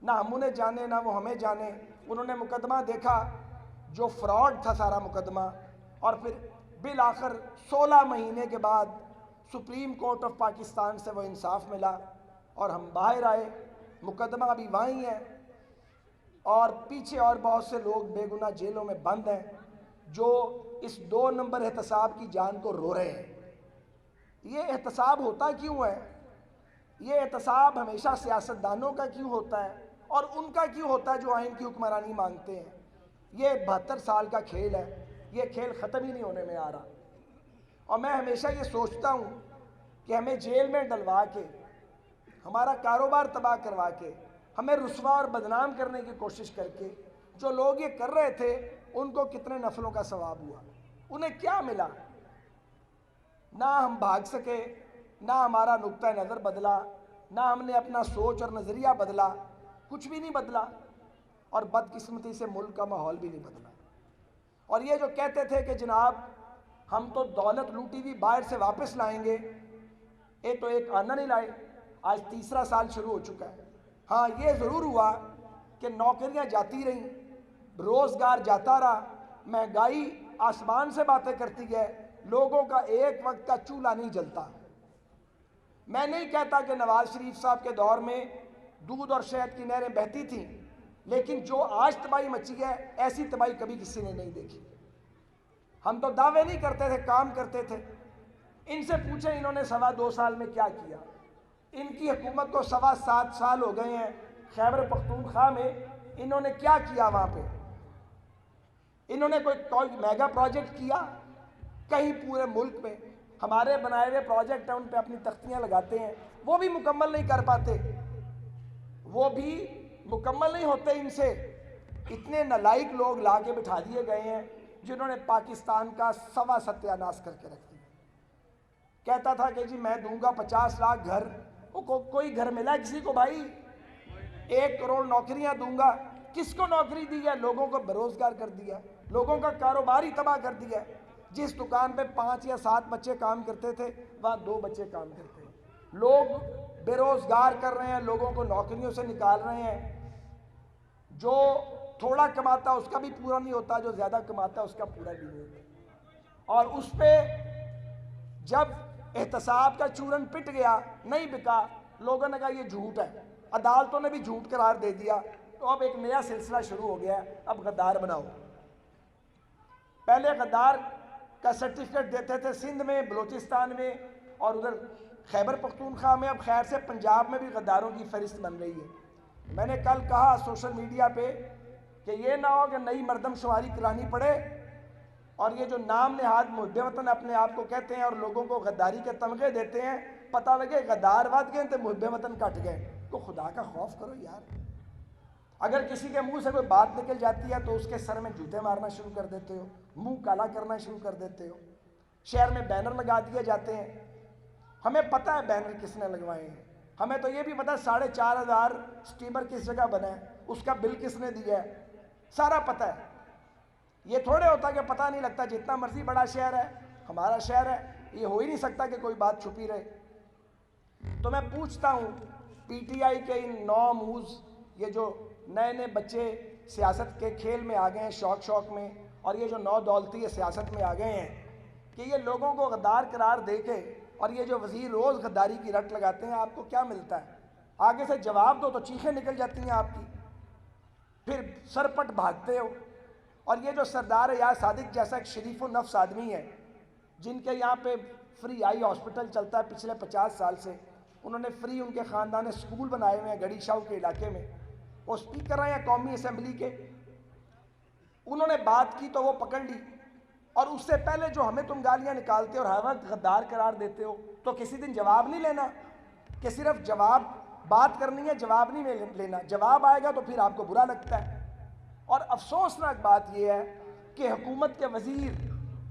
نہ ہم انہیں جانے نہ وہ ہمیں جانے. انہوں نے مقدمہ دیکھا جو فراڈ تھا سارا مقدمہ، اور پھر بالآخر 16 مہینے کے بعد سپریم کورٹ آف پاکستان سے وہ انصاف ملا اور ہم باہر آئے. مقدمہ ابھی وہیں ہے اور پیچھے اور بہت سے لوگ بے گناہ جیلوں میں بند ہیں جو اس 2 نمبر احتساب کی جان کو رو رہے ہیں. یہ احتساب ہوتا کیوں ہے؟ یہ احتساب ہمیشہ سیاستدانوں کا کیوں ہوتا ہے اور ان کا کیوں ہوتا ہے جو آئین کی حکمرانی مانگتے ہیں؟ یہ 72 سال کا کھیل ہے، یہ کھیل ختم ہی نہیں ہونے میں آ رہا. اور میں ہمیشہ یہ سوچتا ہوں کہ ہمیں جیل میں ڈلوا کے، ہمارا کاروبار تباہ کروا کے، ہمیں رسوا اور بدنام کرنے کی کوشش کر کے جو لوگ یہ کر رہے تھے ان کو کتنے نفلوں کا ثواب ہوا، انہیں کیا ملا؟ نہ ہم بھاگ سکے، نہ ہمارا نقطہ نظر بدلا، نہ ہم نے اپنا سوچ اور نظریہ بدلا، کچھ بھی نہیں بدلا، اور بدقسمتی سے ملک کا ماحول بھی نہیں بدلا. اور یہ جو کہتے تھے کہ جناب ہم تو دولت لوٹی ہوئی باہر سے واپس لائیں گے، یہ تو ایک آنا نہیں لائے. آج 3 سال شروع ہو چکا ہے. ہاں یہ ضرور ہوا کہ نوکریاں جاتی رہیں، روزگار جاتا رہا، مہنگائی آسمان سے باتیں کرتی ہے، لوگوں کا ایک وقت کا چولہا نہیں جلتا. میں نہیں کہتا کہ نواز شریف صاحب کے دور میں دودھ اور شہد کی نہریں بہتی تھیں، لیکن جو آج تباہی مچی ہے ایسی تباہی کبھی کسی نے نہیں دیکھی. ہم تو دعوے نہیں کرتے تھے، کام کرتے تھے. ان سے پوچھیں انہوں نے 2.25 سال میں کیا کیا. ان کی حکومت کو 7.25 سال ہو گئے ہیں. خیبر پختونخوا میں انہوں نے کیا کیا؟ وہاں پہ انہوں نے کوئی میگا پروجیکٹ کیا؟ کہیں پورے ملک میں ہمارے بنائے ہوئے پروجیکٹ ہیں ان پہ اپنی تختیاں لگاتے ہیں، وہ بھی مکمل نہیں کر پاتے، وہ بھی مکمل نہیں ہوتے. ان سے اتنے نالائق لوگ لا کے بٹھا دیے گئے ہیں جنہوں نے پاکستان کا سوا ستیہ ناش کر کے رکھ دیا. کہتا تھا کہ جی میں دوں گا 50 لاکھ گھر، کوئی گھر ملا کسی کو بھائی؟ 1 کروڑ نوکریاں دوں گا. کس کو نوکری دی ہے؟ لوگوں کو بیروزگار کر دیا، لوگوں کا کاروبار ہی تباہ کر دیا. جس دکان پہ 5 یا 7 بچے کام کرتے تھے وہاں 2 بچے کام کرتے ہیں. لوگ بے روزگار کر رہے ہیں، لوگوں کو نوکریوں سے نکال رہے ہیں. جو تھوڑا کماتا اس کا بھی پورا نہیں ہوتا، جو زیادہ کماتا اس کا پورا بھی نہیں ہوتا. اور اس پہ جب احتساب کا چورن پٹ گیا، نہیں بکا، لوگوں نے کہا یہ جھوٹ ہے، عدالتوں نے بھی جھوٹ قرار دے دیا. تو اب ایک نیا سلسلہ شروع ہو گیا ہے، اب غدار بناؤ. پہلے غدار کا سرٹیفکیٹ دیتے تھے سندھ میں، بلوچستان میں اور ادھر خیبر پختونخوا میں. اب خیر سے پنجاب میں بھی غداروں کی فہرست بن رہی ہے. میں نے کل کہا سوشل میڈیا پہ کہ یہ نہ ہو کہ نئی مردم شماری کرانی پڑے اور یہ جو نام نہاد محب وطن اپنے آپ کو کہتے ہیں اور لوگوں کو غداری کے تمغے دیتے ہیں، پتہ لگے غدار ود گئے تو محب وطن کٹ گئے. تو خدا کا خوف کرو یار. اگر کسی کے منہ سے کوئی بات نکل جاتی ہے تو اس کے سر میں جوتے مارنا شروع کر دیتے ہو، منہ کالا کرنا شروع کر دیتے ہو. شہر میں بینر لگا دیے جاتے ہیں. ہمیں پتہ ہے بینر کس نے لگوائے ہیں، ہمیں تو یہ بھی پتہ ہے 4,500 سٹیمر کس جگہ بنا ہے، اس کا بل کس نے دیا ہے، سارا پتہ ہے. یہ تھوڑے ہوتا کہ پتہ نہیں لگتا. جتنا مرضی بڑا شہر ہے، ہمارا شہر ہے، یہ ہو ہی نہیں سکتا کہ کوئی بات چھپی رہے. تو میں پوچھتا ہوں پی ٹی آئی کے ان 9 موز، یہ جو نئے نئے بچے سیاست کے کھیل میں آ گئے ہیں شوق میں، اور یہ جو 9 دولتی سیاست میں آ گئے ہیں، کہ یہ لوگوں کو غدار قرار دے کے اور یہ جو وزیر روز غداری کی رٹ لگاتے ہیں، آپ کو کیا ملتا ہے؟ آگے سے جواب دو تو چیخیں نکل جاتی ہیں آپ کی، پھر سرپٹ بھاگتے ہو. اور یہ جو سردار یاز صادق جیسا ایک شریف و نفس آدمی ہے، جن کے یہاں پہ فری آئی ہاسپٹل چلتا ہے پچھلے 50 سال سے، انہوں نے فری ان کے خاندان نے سکول بنائے ہوئے ہیں گڑی شاہو کے علاقے میں، وہ اسپیکر رہے ہیں قومی اسمبلی کے. انہوں نے بات کی تو وہ پکڑ لی. اور اس سے پہلے جو ہمیں تم گالیاں نکالتے اور ہر وقت غدار قرار دیتے ہو، تو کسی دن جواب نہیں لینا کہ صرف جواب بات کرنی ہے، جواب نہیں لینا. جواب آئے گا تو پھر آپ کو برا لگتا ہے. اور افسوسناک بات یہ ہے کہ حکومت کے وزیر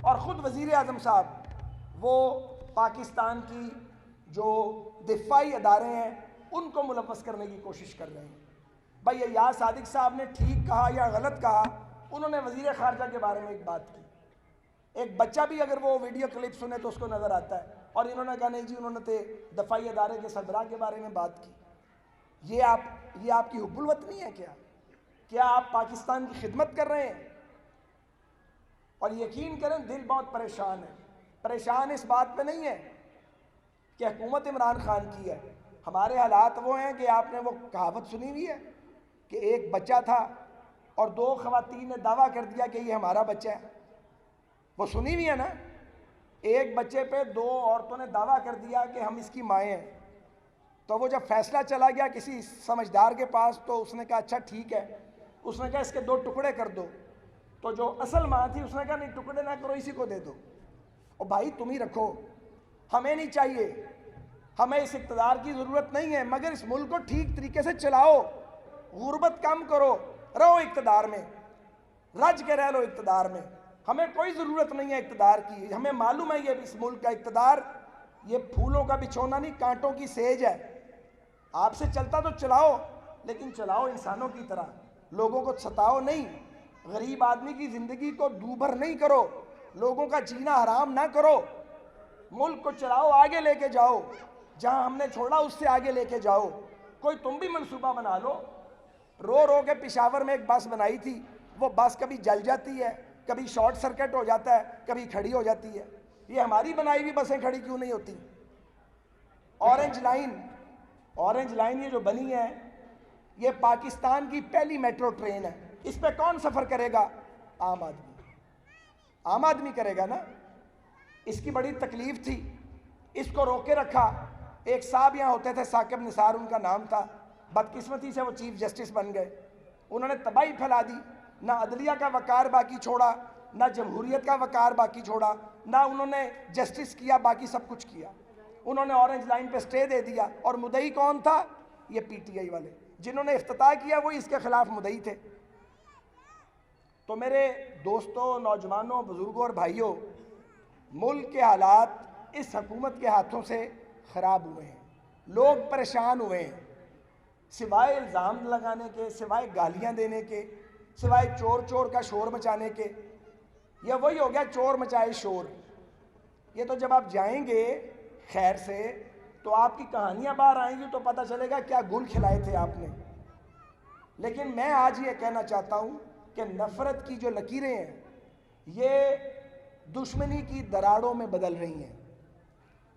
اور خود وزیر اعظم صاحب وہ پاکستان کی جو دفاعی ادارے ہیں ان کو ملوث کرنے کی کوشش کر رہے ہیں. بھائی یہ یاز صادق صاحب نے ٹھیک کہا یا غلط کہا، انہوں نے وزیر خارجہ کے بارے میں ایک بات کی. ایک بچہ بھی اگر وہ ویڈیو کلپ سنے تو اس کو نظر آتا ہے. اور انہوں نے کہا نہیں جی انہوں نے دفاعی ادارے کے سربراہ کے بارے میں بات کی. یہ آپ کی حب الوطنی ہے کیا آپ پاکستان کی خدمت کر رہے ہیں؟ اور یقین کریں دل بہت پریشان ہے. پریشان اس بات پہ نہیں ہے کہ حکومت عمران خان کی ہے. ہمارے حالات وہ ہیں کہ آپ نے وہ کہاوت سنی ہوئی ہے کہ ایک بچہ تھا اور 2 خواتین نے دعویٰ کر دیا کہ یہ ہمارا بچہ ہے. وہ سنی ہوئی ہے نا؟ ایک بچے پہ 2 عورتوں نے دعویٰ کر دیا کہ ہم اس کی مائیں ہیں. تو وہ جب فیصلہ چلا گیا کسی سمجھدار کے پاس تو اس نے کہا اچھا ٹھیک ہے. اس نے کہا اس کے 2 ٹکڑے کر دو. تو جو اصل ماں تھی اس نے کہا نہیں ٹکڑے نہ کرو، اسی کو دے دو. اور بھائی تم ہی رکھو، ہمیں نہیں چاہیے، ہمیں اس اقتدار کی ضرورت نہیں ہے، مگر اس ملک کو ٹھیک طریقے سے چلاؤ، غربت کم کرو، رہو اقتدار میں، رج کے رہ لو اقتدار میں. ہمیں کوئی ضرورت نہیں ہے اقتدار کی. ہمیں معلوم ہے یہ اس ملک کا اقتدار یہ پھولوں کا بچھونا نہیں، کانٹوں کی سیج ہے. آپ سے چلتا تو چلاؤ، لیکن چلاؤ انسانوں کی طرح، لوگوں کو ستاؤ نہیں، غریب آدمی کی زندگی کو دوبھر نہیں کرو، لوگوں کا جینا حرام نہ کرو. ملک کو چلاؤ، آگے لے کے جاؤ، جہاں ہم نے چھوڑا اس سے آگے لے کے جاؤ. کوئی تم بھی منصوبہ بنا لو. رو رو کے پشاور میں ایک بس بنائی تھی، وہ بس کبھی جل جاتی ہے، کبھی شارٹ سرکٹ ہو جاتا ہے، کبھی کھڑی ہو جاتی ہے. یہ ہماری بنائی ہوئی بسیں کھڑی کیوں نہیں ہوتی؟ اورنج لائن یہ جو بنی ہے یہ پاکستان کی پہلی میٹرو ٹرین ہے. اس پہ کون سفر کرے گا؟ عام آدمی کرے گا نا. اس کی بڑی تکلیف تھی، اس کو روکے رکھا. ایک صاحب یہاں ہوتے تھے، ثاقب نثار ان کا نام تھا، بدقسمتی سے وہ چیف جسٹس بن گئے. انہوں نے تباہی پھیلا دی، نہ عدلیہ کا وقار باقی چھوڑا، نہ جمہوریت کا وقار باقی چھوڑا، نہ انہوں نے جسٹس کیا، باقی سب کچھ کیا. انہوں نے اورنج لائن پہ سٹے دے دیا. اور مدعی کون تھا؟ یہ پی ٹی آئی والے، جنہوں نے افتتاح کیا وہ اس کے خلاف مدعی تھے. تو میرے دوستوں، نوجوانوں، بزرگوں اور بھائیوں، ملک کے حالات اس حکومت کے ہاتھوں سے خراب ہوئے ہیں. لوگ پریشان ہوئے ہیں، سوائے الزام لگانے کے، سوائے گالیاں دینے کے، سوائے چور چور کا شور مچانے کے. یہ وہی ہو گیا چور مچائے شور. یہ تو جب آپ جائیں گے خیر سے تو آپ کی کہانیاں باہر آئیں گی تو پتہ چلے گا کیا گل کھلائے تھے آپ نے. لیکن میں آج یہ کہنا چاہتا ہوں کہ نفرت کی جو لکیریں ہیں یہ دشمنی کی دراڑوں میں بدل رہی ہیں.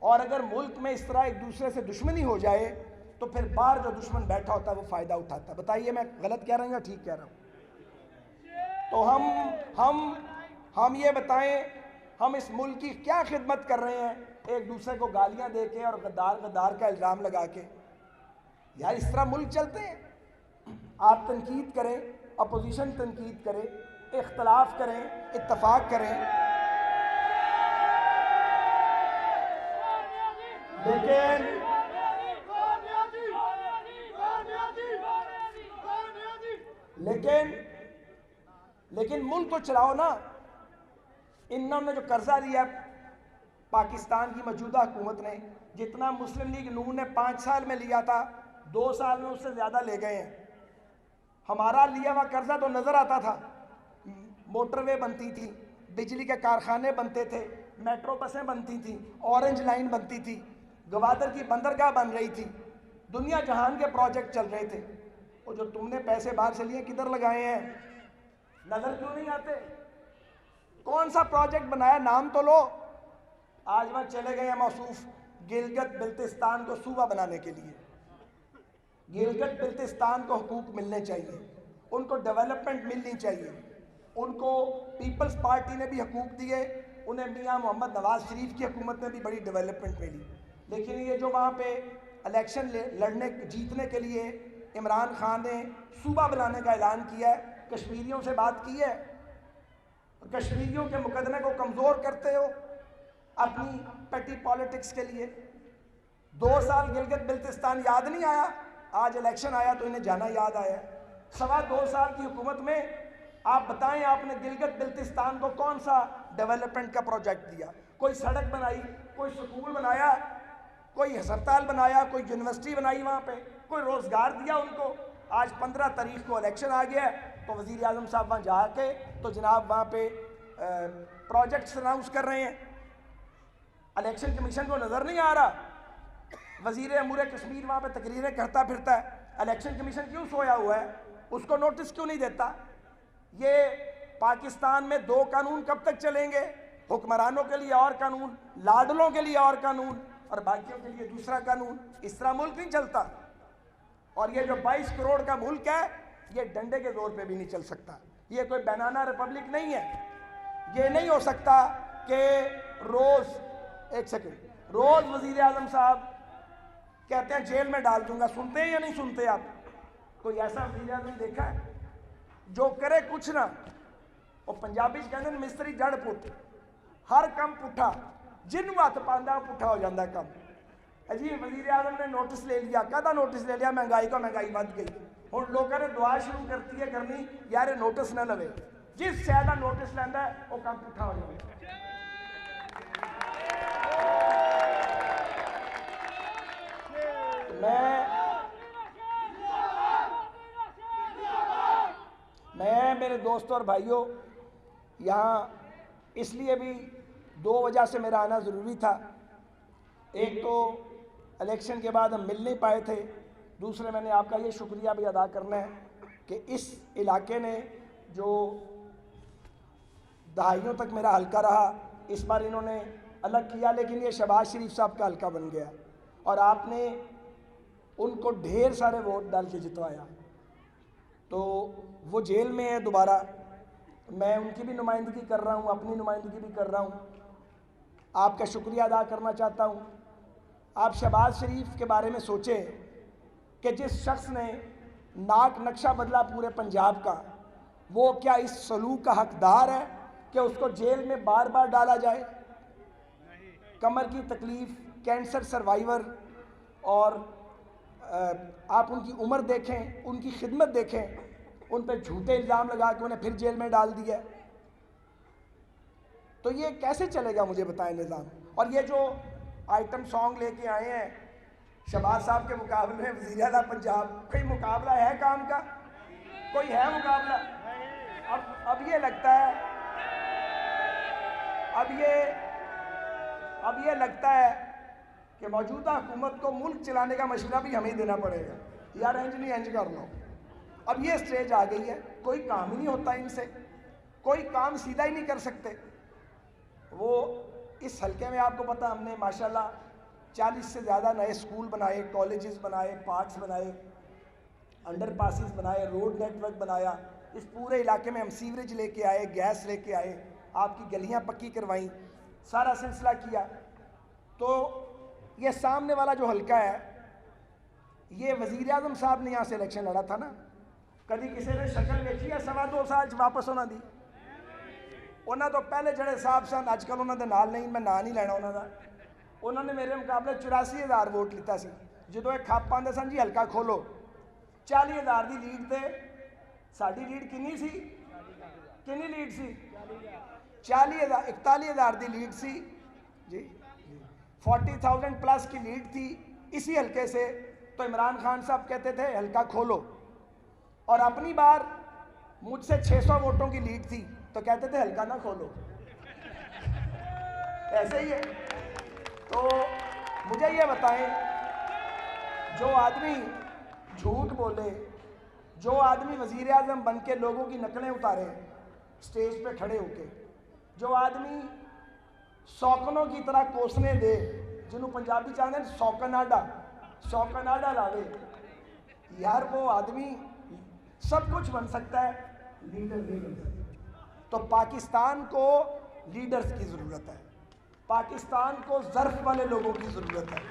اور اگر ملک میں اس طرح ایک دوسرے سے دشمنی ہو جائے تو پھر باہر جو دشمن بیٹھا ہوتا ہے وہ فائدہ اٹھاتا ہے. بتائیے میں غلط کہہ رہا ہوں یا ٹھیک کہہ رہا ہوں؟ تو ہم یہ بتائیں ہم اس ملک کی کیا خدمت کر رہے ہیں ایک دوسرے کو گالیاں دے کے اور غدار کا الزام لگا کے؟ یار اس طرح ملک چلتے ہیں؟ آپ تنقید کریں، اپوزیشن تنقید کرے، اختلاف کریں، اتفاق کریں، لیکن ملک تو چلاؤ نا. انہوں نے جو قرضہ لیا پاکستان کی موجودہ حکومت نے، جتنا مسلم لیگ نون نے 5 سال میں لیا تھا 2 سال میں اس سے زیادہ لے گئے ہیں. ہمارا لیا ہوا قرضہ تو نظر آتا تھا، موٹر وے بنتی تھی، بجلی کے کارخانے بنتے تھے، میٹرو بسیں بنتی تھیں، اورنج لائن بنتی تھی، گوادر کی بندرگاہ بن رہی تھی، دنیا جہان کے پروجیکٹ چل رہے تھے. اور جو تم نے پیسے باہر سے لیے کدھر لگائے ہیں؟ نظر کیوں نہیں آتے؟ کون سا پروجیکٹ بنایا؟ نام تو لو. آج وہاں چلے گئے ہیں موصوف گلگت بلتستان کو صوبہ بنانے کے لیے. گلگت بلتستان کو حقوق ملنے چاہیے، ان کو ڈیولپمنٹ ملنی چاہیے. ان کو پیپلز پارٹی نے بھی حقوق دیے، انہیں میاں محمد نواز شریف کی حکومت میں بھی بڑی ڈیولپمنٹ ملی. لیکن یہ جو وہاں پہ الیکشن لڑنے جیتنے کے لیے عمران خان نے صوبہ بنانے کا اعلان کیا ہے، کشمیریوں سے بات کی ہے، کشمیریوں کے مقدمے کو کمزور کرتے ہو اپنی پیٹی پالیٹکس کے لیے. 2 سال گلگت بلتستان یاد نہیں آیا؟ آج الیکشن آیا تو انہیں جانا یاد آیا. 2.25 سال کی حکومت میں آپ بتائیں آپ نے گلگت بلتستان کو کون سا ڈیولپمنٹ کا پروجیکٹ دیا؟ کوئی سڑک بنائی، کوئی سکول بنایا، کوئی ہسپتال بنایا، کوئی یونیورسٹی بنائی وہاں پہ، کوئی روزگار دیا ان کو؟ آج 15 تاریخ کو الیکشن آ گیا ہے تو وزیر اعظم صاحب وہاں جا کے تو جناب وہاں پہ پروجیکٹس اناؤنس کر رہے ہیں. الیکشن کمیشن کو نظر نہیں آ رہا؟ وزیر امور کشمیر وہاں پہ تقریریں کرتا پھرتا ہے. الیکشن کمیشن کیوں سویا ہوا ہے؟ اس کو نوٹس کیوں نہیں دیتا؟ یہ پاکستان میں دو قانون کب تک چلیں گے؟ حکمرانوں کے لیے اور قانون، لاڈلوں کے لیے اور قانون، اور باقیوں کے لیے دوسرا قانون۔ اس طرح ملک نہیں چلتا۔ اور یہ جو 22 کروڑ کا ملک ہے، یہ ڈنڈے کے زور پہ بھی نہیں چل سکتا۔ یہ کوئی بینانا ریپبلک نہیں ہے۔ یہ نہیں ہو سکتا کہ روز وزیر اعظم صاحب کہتے ہیں جیل میں ڈال دوں گا۔ سنتے ہیں یا نہیں سنتے آپ؟ کوئی ایسا وزیر اعظم دیکھا ہے جو کرے کچھ نہ؟ اور پنجابی کہتے ہیں مستری جڑ پٹ، ہر کم پٹھا، جن ہاتھ پاندہ پٹھا ہو جاندہ کم۔ عجیب، وزیر اعظم نے نوٹس لے لیا، کہتا نوٹس لے لیا مہنگائی کو، مہنگائی بڑھ گئی۔ اور لوگوں نے دعا شروع کرتی ہے کرنی، یار نوٹس نہ لوے، جس شہدہ نوٹس لیندہ ہے وہ کم پٹھا ہو جائے۔ میں میرے دوستوں اور بھائیوں یہاں اس لیے بھی دو وجہ سے میرا آنا ضروری تھا۔ ایک تو الیکشن کے بعد ہم مل نہیں پائے تھے، دوسرے میں نے آپ کا یہ شکریہ بھی ادا کرنا ہے کہ اس علاقے نے جو دہائیوں تک میرا حلقہ رہا، اس بار انہوں نے الگ کیا، لیکن یہ شہباز شریف صاحب کا حلقہ بن گیا اور آپ نے ان کو ڈھیر سارے ووٹ ڈال کے جتوایا۔ تو وہ جیل میں ہے دوبارہ، میں ان کی بھی نمائندگی کر رہا ہوں، اپنی نمائندگی بھی کر رہا ہوں۔ آپ کا شکریہ ادا کرنا چاہتا ہوں۔ آپ شہباز شریف کے بارے میں سوچیں کہ جس شخص نے ناک نقشہ بدلا پورے پنجاب کا، وہ کیا اس سلوک کا حقدار ہے کہ اس کو جیل میں بار بار ڈالا جائے؟ کمر کی تکلیف، کینسر سروائیور، اور آپ ان کی عمر دیکھیں، ان کی خدمت دیکھیں، ان پہ جھوٹے الزام لگا کے انہیں پھر جیل میں ڈال دیا۔ تو یہ کیسے چلے گا مجھے بتائیں نظام؟ اور یہ جو آئٹم سانگ لے کے آئے ہیں شہباز صاحب کے مقابلے میں وزیر اعلیٰ پنجاب، کوئی مقابلہ ہے کام کا؟ کوئی ہے مقابلہ؟ اب یہ لگتا ہے کہ موجودہ حکومت کو ملک چلانے کا مشورہ بھی ہمیں دینا پڑے گا، یار انج نہیں انج کر لو۔ اب یہ سٹیج آ گئی ہے، کوئی کام ہی نہیں ہوتا ان سے، کوئی کام سیدھا ہی نہیں کر سکتے۔ وہ اس حلقے میں آپ کو پتہ، ہم نے ماشاءاللہ 40 سے زیادہ نئے سکول بنائے، کالجز بنائے، پارکس بنائے، انڈر پاسز بنائے، روڈ نیٹ ورک بنایا۔ اس پورے علاقے میں ہم سیوریج لے کے آئے، گیس لے کے آئے، آپ کی گلیاں پکی کروائیں، سارا سلسلہ کیا۔ تو یہ سامنے والا جو حلقہ ہے، یہ وزیر اعظم صاحب نے یہاں سے الیکشن لڑا تھا نا، کبھی کسی نے شکل دیکھی ہے 2.25 سال واپس ہونا دی؟ انہوں تو پہلے جڑے صاحب سن، آج کل انہوں نے نال نہیں، میں نا نہیں لینا انہوں دا، انہوں نے میرے مقابلے 84,000 ووٹ لیتا سی۔ جدو ایک کھپ پاندے سن جی حلقہ کھولو، 40,000 دی لیڈ تے ساڑی لیڈ کنی سی؟ کنی لیڈ سی؟ 41,000 دی لیڈ سی جی، 40,000 پلس کی لیڈ تھی اسی حلقے سے۔ تو عمران خان صاحب کہتے تھے حلقہ کھولو، اور اپنی بار مجھ سے 600 ووٹوں کی لیڈ تھی تو کہتے تھے حلقہ نہ کھولو۔ ایسے ہی ہے۔ تو مجھے یہ بتائیں، جو آدمی جھوٹ بولے، جو آدمی وزیر اعظم بن کے لوگوں کی نقلیں اتارے سٹیج پہ کھڑے ہو کے، جو آدمی سوکنوں کی طرح کوسنے دے، جنہوں پنجابی چاہتے ہیں سوکناڈا لاوے، یار وہ آدمی سب کچھ بن سکتا ہے، لیڈر نہیں بن سکتا۔ تو پاکستان کو لیڈرز کی ضرورت ہے، پاکستان کو ظرف والے لوگوں کی ضرورت ہے۔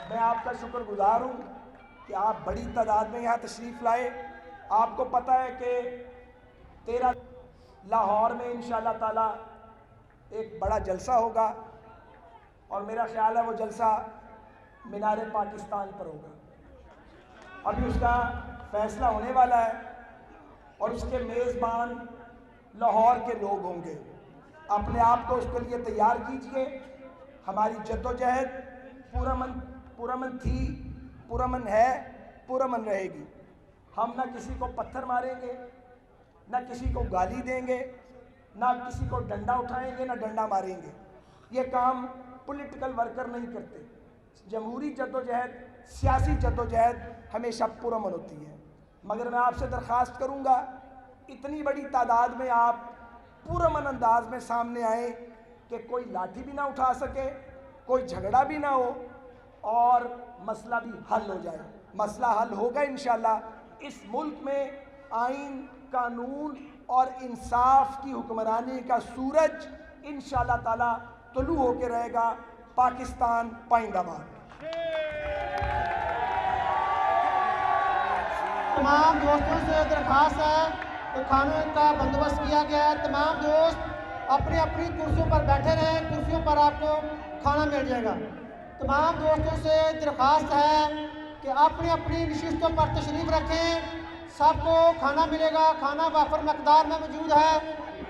میں آپ کا شکر گزار ہوں کہ آپ بڑی تعداد میں یہاں تشریف لائے۔ آپ کو پتہ ہے کہ 13 لاہور میں انشاءاللہ تعالی ایک بڑا جلسہ ہوگا، اور میرا خیال ہے وہ جلسہ مینار پاکستان پر ہوگا۔ ابھی اس کا فیصلہ ہونے والا ہے، اور اس کے میزبان لاہور کے لوگ ہوں گے۔ اپنے آپ کو اس کے لیے تیار کیجئے۔ ہماری جدوجہد پرامن تھی، پرامن ہے، پرامن رہے گی۔ ہم نہ کسی کو پتھر ماریں گے، نہ کسی کو گالی دیں گے، نہ کسی کو ڈنڈا اٹھائیں گے، نہ ڈنڈا ماریں گے۔ یہ کام پولیٹیکل ورکر نہیں کرتے، جمہوری جدوجہد، سیاسی جدوجہد ہمیشہ پرامن ہوتی ہے، مگر میں آپ سے درخواست کروں گا اتنی بڑی تعداد میں آپ پرامن انداز میں سامنے آئیں کہ کوئی لاٹھی بھی نہ اٹھا سکے، کوئی جھگڑا بھی نہ ہو اور مسئلہ بھی حل ہو جائے۔ مسئلہ حل ہوگا انشاءاللہ۔ اس ملک میں آئین، قانون اور انصاف کی حکمرانی کا سورج انشاءاللہ تعالی طلوع ہو کے رہے گا۔ پاکستان پائندہ باد۔ تمام دوستوں سے درخواست ہے کہ کھانے کا بندوبست کیا گیا ہے، تمام دوست اپنی اپنی کرسیوں پر بیٹھے رہیں، کرسیوں پر آپ کو کھانا مل جائے گا۔ تمام دوستوں سے درخواست ہے کہ اپنی اپنی نشستوں پر تشریف رکھیں، سب کو کھانا ملے گا، کھانا وافر مقدار میں موجود ہے۔